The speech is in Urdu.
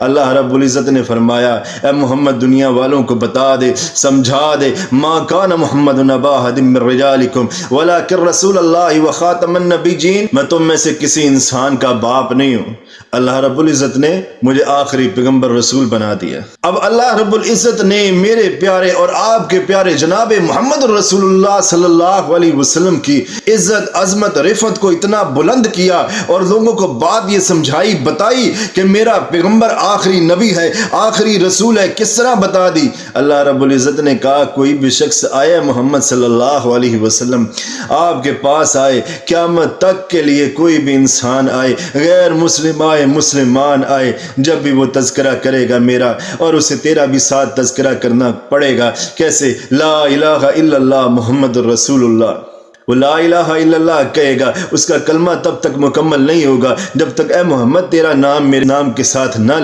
اللہ رب العزت نے فرمایا اے محمد دنیا والوں کو بتا دے، سمجھا دے، ما کان محمد نبا احد من رجالکم ولکن رسول اللہ وخاتم النبیین، میں تم میں سے کسی انسان کا باپ نہیں ہوں، اللہ رب العزت نے مجھے آخری پیغمبر رسول بنا دیا۔ اب اللہ رب العزت نے میرے پیارے اور آپ کے پیارے جناب محمد رسول اللہ صلی اللہ علیہ وسلم کی عزت، عظمت، رفعت کو اتنا بلند کیا اور لوگوں کو بات یہ سمجھائی، بتائی کہ میرا پیغمبر آخری نبی ہے، آخری رسول ہے۔ کس طرح بتا دی؟ اللہ رب العزت نے کہا کوئی بھی شخص آئے محمد صلی اللہ علیہ وسلم آپ کے پاس آئے، قیامت تک کے لیے کوئی بھی انسان آئے، غیر مسلم آئے، مسلمان آئے، جب بھی وہ تذکرہ کرے گا میرا، اور اسے تیرا بھی ساتھ تذکرہ کرنا پڑے گا۔ کیسے؟ لا الہ الا اللہ محمد رسول اللہ۔ وہ لا الہ الا اللہ کہے گا، اس کا کلمہ تب تک مکمل نہیں ہوگا جب تک اے محمد تیرا نام میرے نام کے ساتھ نہ لے